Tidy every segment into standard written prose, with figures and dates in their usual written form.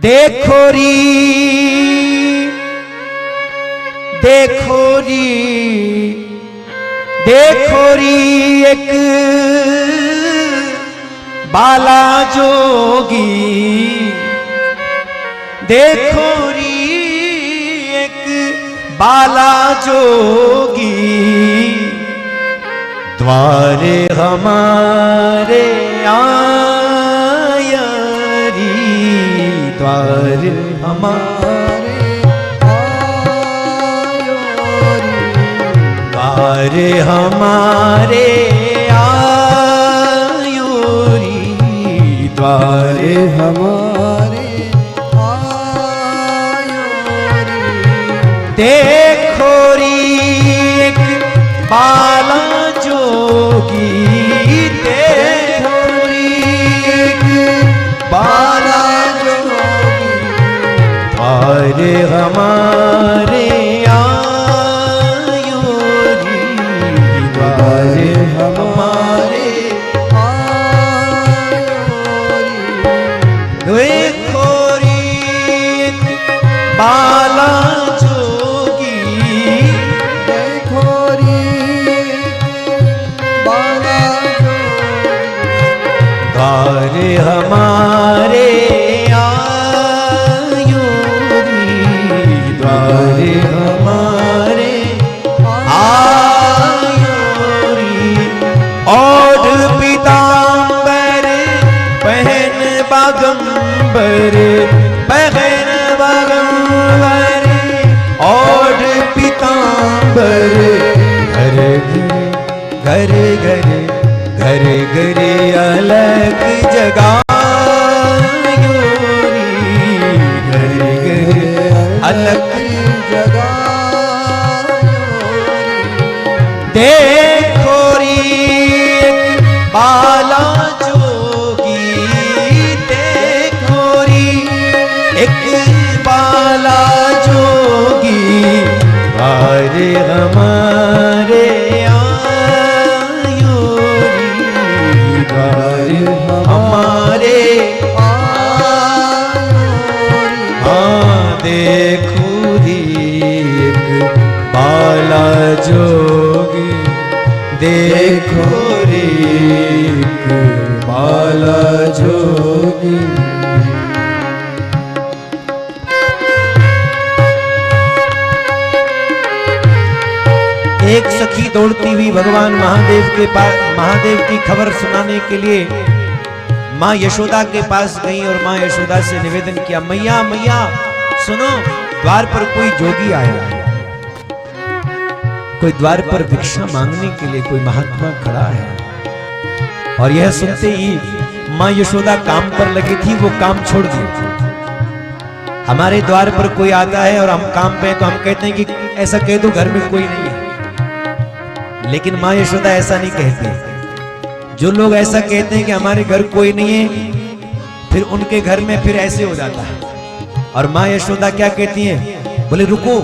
देखो री देखो री देखो री एक बाला जोगी, देखो री एक बाला जोगी, द्वारे हमारे आया री, द्वारे हमारे आयो री, द्वारे हमारे आयो री, द्वारे हमारे आयो री। देखो री एक बाला जोगी, देखो री एक बाला जोगी, द्वारे हमारे आयो री, द्वारे हमारे आयो री। देखो री एक बाला जोगी, देखो री बाला जोगी, द्वारे हमारे आयो री, द्वारे हमारे आयो री। और पीतांबर पहन बागंबर, पहन बागंबर, और पीतांबर घर घर घर घर घर अलग जगायो री, घर घर अलग जगायो री। देखो री एक बाला जोगी, देखो री एक बाला जोगी, द्वारे हमारे आयो री, द्वारे हमारे आयो री। हाँ देखो री एक बाला जोगी, देखो री एक बाला जोगी। एक सखी दौड़ती हुई भगवान महादेव के पास, महादेव की खबर सुनाने के लिए माँ यशोदा के पास गई और माँ यशोदा से निवेदन किया, मैया मैया सुनो, द्वार पर कोई जोगी आया है, कोई द्वार पर भिक्षा मांगने के लिए कोई महात्मा खड़ा है। और यह सुनते ही माँ यशोदा काम पर लगी थी, वो काम छोड़ दी। हमारे द्वार पर कोई आता है और हम काम पे तो हम कहते हैं कि ऐसा कह दो घर में कोई नहीं है, लेकिन माँ यशोदा ऐसा नहीं कहती। जो लोग ऐसा कहते हैं कि हमारे घर कोई नहीं है, फिर उनके घर में फिर ऐसे हो जाता है। और माँ यशोदा क्या कहती हैं, बोले रुको,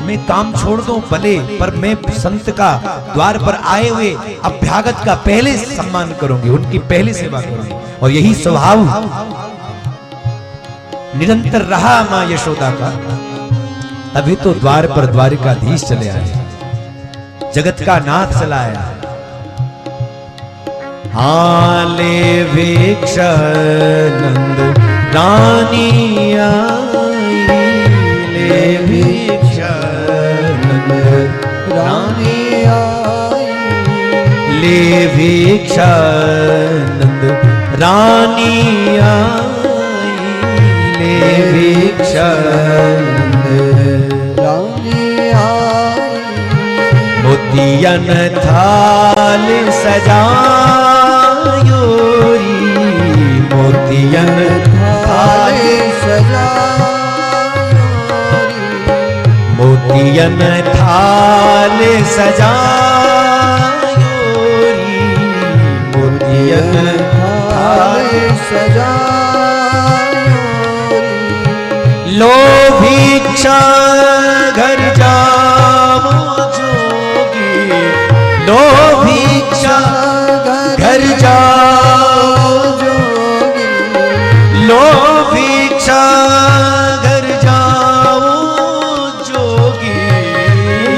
मैं काम छोड़ दूं भले, पर मैं संत का द्वार पर आए हुए अभ्यागत का पहले सम्मान करूंगी, उनकी पहले सेवा करूंगी। और यही स्वभाव निरंतर रहा माँ यशोदा का, तभी तो द्वार पर द्वारिकाधीश चले आए, जगत का नाथ चला आया। हाले भिक्षानंद रानी आई, ले भिक्षानंद रानी आई, ले भिक्षानंद रानी आई, ले भिक्षानंद रानी आई। मोतियन थाल सजायो री, मोतियन थाल सजायो री, मोतियन थाल सजायो री, मोतियन थाल सजायो री। लो भिक्षा घर जाओ जोगी, लो भिक्षा घर जाओ जोगी, लो भिक्षा भिक्षा घर जाओ जोगी,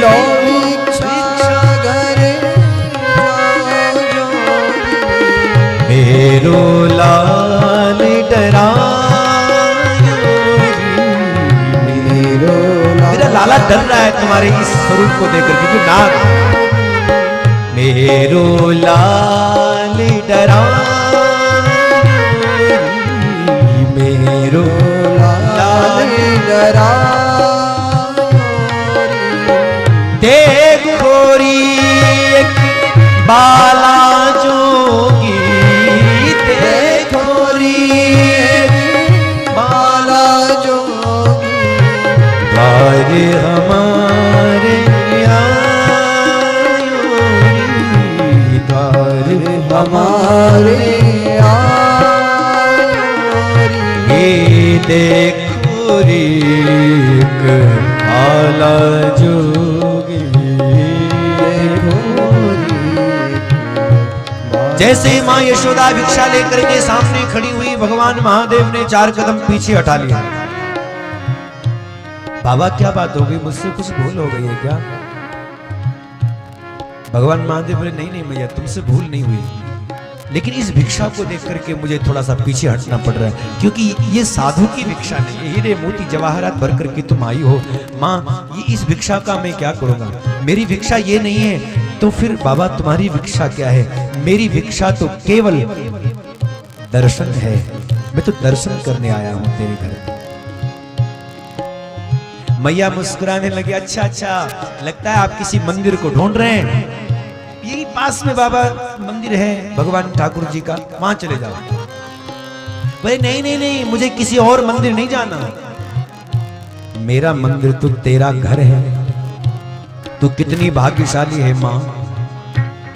लो भिक्षा घर जाओ जोगी, मेरो लाल डरायो रे। मेरा लाला डर रहा है तुम्हारे इस स्वरूप को देखकर, क्योंकि नाग मेरो लाल डरायो, मेरो लाल डरायो देखो री एक बाला जोगी, देखो री बाला जोगी, द्वार हमारे आयो रे, द्वार हमारे आयो रे। ये देखो रे एक बाला जोगी, जैसे मां यशोदा भिक्षा लेकर के सामने खड़ी हुई, भगवान महादेव ने 4 कदम पीछे हटा लिया। बाबा क्या बात हो गई, मुझसे कुछ भूल हो गई है क्या? भगवान महादेव बोले नहीं नहीं मैया, तुमसे भूल नहीं हुई, लेकिन इस भिक्षा को देख करके मुझे थोड़ा सा पीछे हटना पड़ रहा है, क्योंकि ये साधु की भिक्षा नहीं है, हीरे मोती जवाहरात भर करके तुम आई हो। माँ ये इस भिक्षा का मैं क्या करूंगा, मेरी भिक्षा ये नहीं है, तो फिर बाबा तुम्हारी भिक्षा क्या है? मेरी भिक्षा तो केवल दर्शन है, मैं तो दर्शन करने आया हूं तेरे घर। मैया मुस्कुराने लगे, अच्छा अच्छा, लगता है आप किसी मंदिर को ढूंढ रहे हैं, यही पास में बाबा मंदिर है भगवान ठाकुर जी का, वहां चले जाओ। बोले नहीं नहीं नहीं, मुझे किसी और मंदिर नहीं जाना, मेरा मंदिर तो तेरा घर है। तू कितनी भाग्यशाली है मां,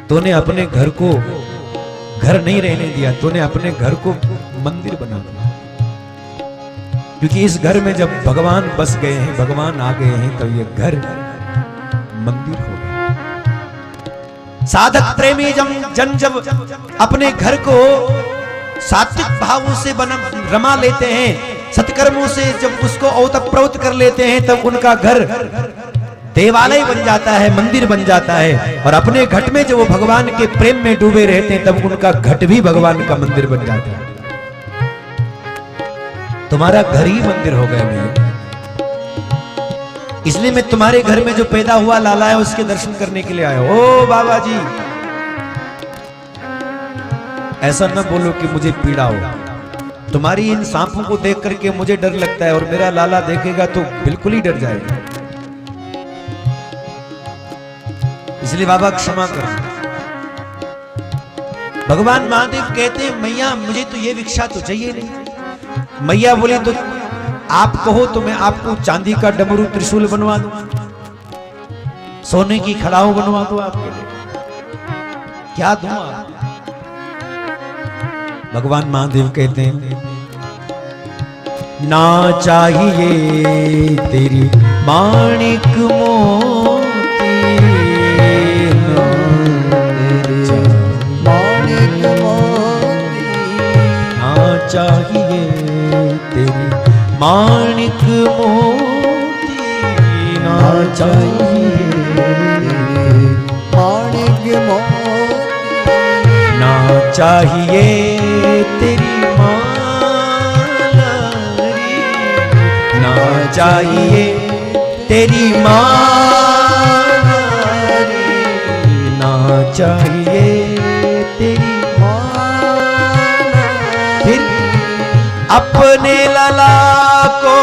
तूने अपने घर को घर नहीं रहने दिया, तूने अपने घर को मंदिर बना दिया, क्योंकि इस घर में जब भगवान बस गए हैं, भगवान आ गए हैं, तो ये घर मंदिर हो गया। साधक प्रेमी जन जब अपने घर को सात्विक भावों से रमा लेते हैं, सत्कर्मों से जब उसको ओतप्रोत कर लेते हैं, तब उनका घर देवालय बन जाता है, मंदिर बन जाता है। और अपने घट में जो वो भगवान के प्रेम में डूबे रहते हैं, तब उनका घट भी भगवान का मंदिर बन जाता है। तुम्हारा घर ही मंदिर हो गया भैया, इसलिए मैं तुम्हारे घर में जो पैदा हुआ लाला है उसके दर्शन करने के लिए आया। ओ बाबा जी, ऐसा न बोलो कि मुझे पीड़ा हो, तुम्हारी इन सांपों को देख करके मुझे डर लगता है, और मेरा लाला देखेगा तो बिल्कुल ही डर जाएगा, इसलिए बाबा क्षमा कर। भगवान महादेव कहते हैं मैया मुझे तो ये भिक्षा तो चाहिए नहीं। मैया बोले तो आप कहो तो मैं आपको चांदी का डमरू त्रिशूल बनवा दूं, सोने की खड़ाऊ बनवा दूं आपके लिए, क्या दूं आप? भगवान महादेव कहते हैं ना चाहिए तेरी माणिक मोती, माणिक मोती, ना चाहिए तेरी माणिक मोती, ना चाहिए माणिक मोती, ना चाहिए तेरी माला रे, ना चाहिए तेरी माला रे, ना चाहिए तेरी माला। फिर अपने लाला को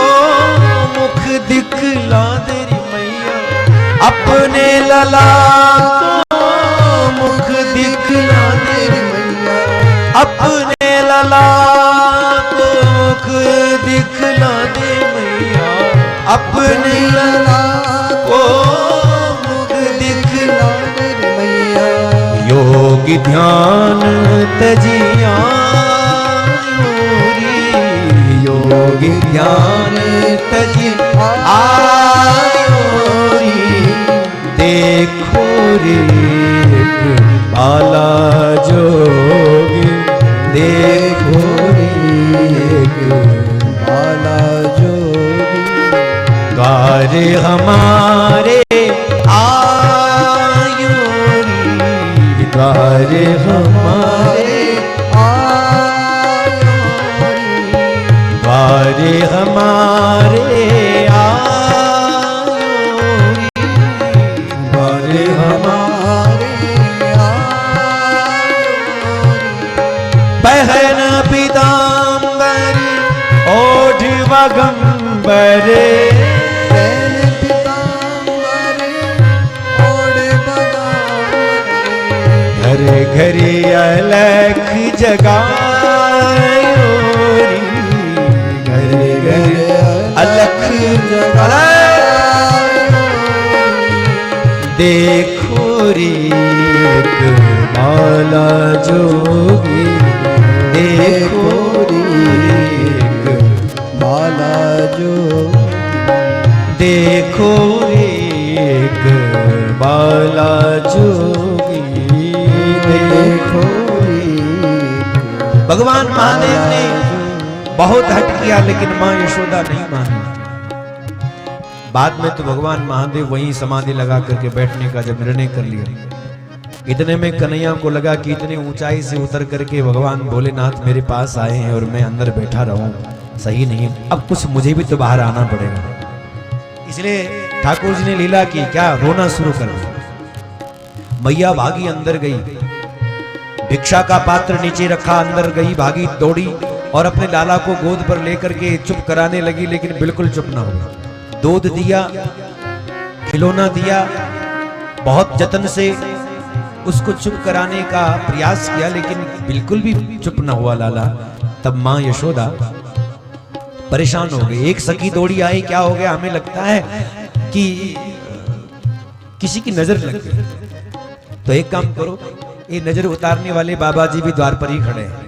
मुख दिखला दे रे मैया, अपने लाला को मुख दिखला दे रे मैया, अपने लाला को मुख दिखला दे मैया, अपने लाला को मुख दिखला दे रे मैया। योगी ध्यान तजिया, योगी ध्यान तजी आयो रे, देखो रे बाला जोगी, देखो रे बाला जोगी द्वार हमारे आयो रे, द्वार हमारे आयो रे, द्वार हमारे आयो रे, द्वार हमारे पहन पीताम्बर ओढ़ वगंबर घर घर अलख जगायो रे, घर घर अलख जगायो, देखो रे एक बाला जोगी, देखो रे एक बाला जोगी देखो रे एक बाला जोगी, देखो भगवान महादेव ने बहुत हट किया लेकिन मां यशोदा नहीं मानी। बाद में तो भगवान महादेव वहीं समाधि लगा करके बैठने का जब निर्णय कर लिया, इतने में कन्हैया को लगा कि इतनी ऊंचाई से उतर करके भगवान भोलेनाथ मेरे पास आए हैं और मैं अंदर बैठा रहूं सही नहीं, अब कुछ मुझे भी तो बाहर आना पड़ेगा। इसलिए ठाकुर जी ने लीला की, क्या रोना शुरू कर दिया। मैया भागी अंदर गई, भिक्षा का पात्र नीचे रखा, अंदर गई, भागी दौड़ी और अपने लाला को गोद पर लेकर के चुप कराने लगी, लेकिन बिल्कुल चुप ना हुआ। दूध दिया, खिलौना दिया, बहुत जतन से उसको चुप कराने का प्रयास किया, लेकिन बिल्कुल भी चुप ना हुआ लाला। तब मां यशोदा परेशान हो गई। एक सखी दौड़ी आई, क्या हो गया, हमें लगता है कि किसी की नजर लग गई। तो एक काम करो, ये नजर उतारने वाले बाबा जी भी द्वार पर ही खड़े हैं,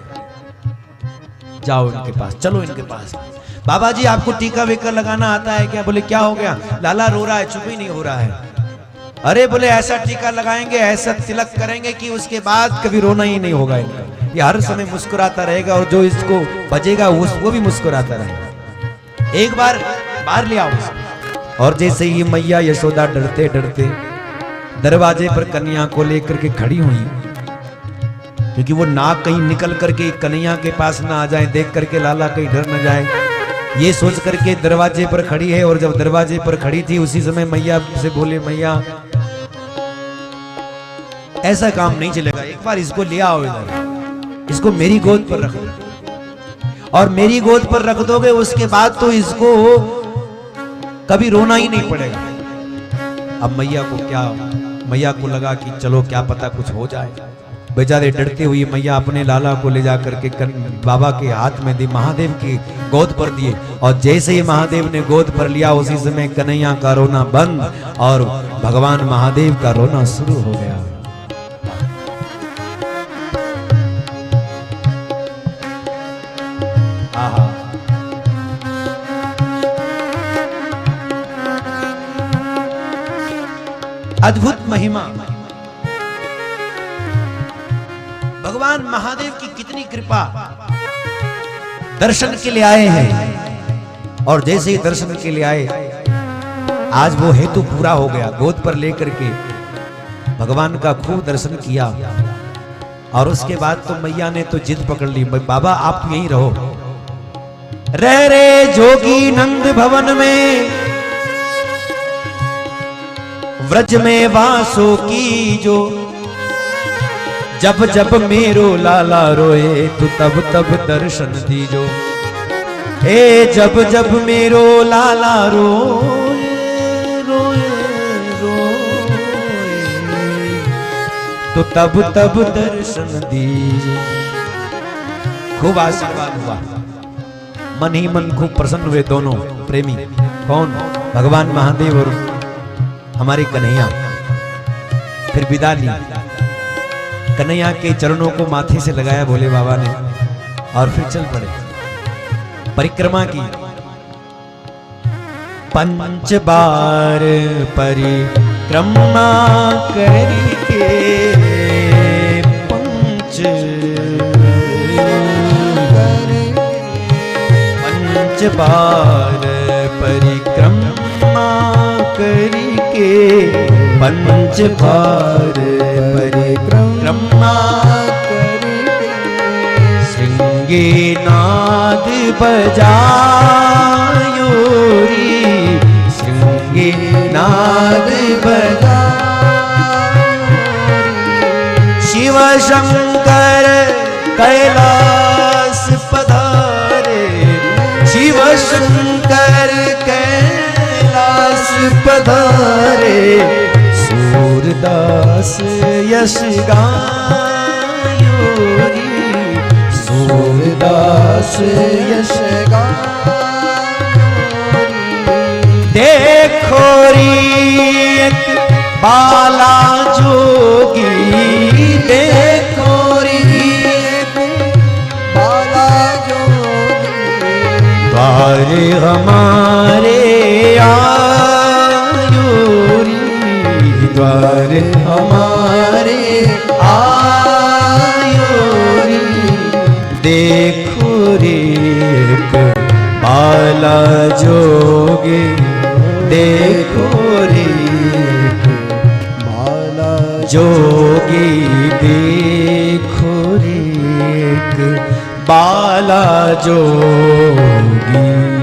जाओ इनके पास, चलो इनके पास। बाबा जी आपको टीका वेका लगाना आता है क्या? बोले क्या हो गया? लाला रो रहा है, चुप ही नहीं हो रहा है। अरे बोले ऐसा टीका लगाएंगे, ऐसा तिलक करेंगे कि उसके बाद कभी रोना ही नहीं होगा इनका, ये हर समय मुस्कुराता रहेगा और जो इसको बजेगा वो भी मुस्कुराता रहेगा। एक बार बाहर ले आओ। और जैसे ही मैया यशोदा डरते डरते दरवाजे पर कन्या को लेकर के खड़ी हुई, क्योंकि वो नाक कहीं निकल करके कन्हैया के पास ना आ जाए, देख करके लाला कहीं डर न जाए, ये सोच करके दरवाजे पर खड़ी है। और जब दरवाजे पर खड़ी थी उसी समय मैया से बोले, मैया ऐसा काम नहीं चलेगा, एक बार इसको ले आओ इधर, इसको मेरी गोद पर रख दो, और मेरी गोद पर रख दोगे उसके बाद तो इसको कभी रोना ही नहीं पड़ेगा। अब मैया को लगा कि चलो क्या पता कुछ हो जाए। बेचारे डरते हुए मैया अपने लाला को ले जाकर के बाबा के हाथ में दी, महादेव की गोद पर दिए। और जैसे ही महादेव ने गोद पर लिया उसी समय कन्हैया का रोना बंद और भगवान महादेव का रोना शुरू हो गया। अद्भुत महिमा, भगवान महादेव की कितनी कृपा। दर्शन के लिए आए हैं और जैसे ही दर्शन के लिए आए आज वो हेतु पूरा हो गया। गोद पर लेकर के भगवान का खूब दर्शन किया और उसके बाद तो मैया ने तो जिद पकड़ ली, बाबा आप यहीं रहो। रह रे जोगी नंद भवन में, व्रज में वासो की जो, जब जब मेरो लाला रोए तू तब तब दर्शन दीजो। ए जब जब मेरो लाला रोए रोए रोए तो तब तब दर्शन दीजो। खूब आशीर्वाद हुआ, मन ही मन खूब प्रसन्न हुए दोनों प्रेमी। कौन? भगवान महादेव और हमारे कन्हैया। फिर विदा ली, कन्हैया के चरणों को माथे से लगाया भोले बाबा ने और फिर चल पड़े, परिक्रमा की। पंच बार परिक्रमा करके पंच पंच बार परिक्रमा करके पंच बार परिक्रमा श्रृंगे नाद बजायो री श्रृंगे नाद बजायो शिव शंकर कैलाश पधारे शिव शंकर कैलाश पधारे सूरदास यश गायो री सूरदास यश गायो देखो री एक बाला जोगी देखो री द्वारे हमारे आयो री द्वारे हमारे आयो री देखो रे एक बाला जोगी देखो रे बाला जोगी देखो रे एक बाला जोगी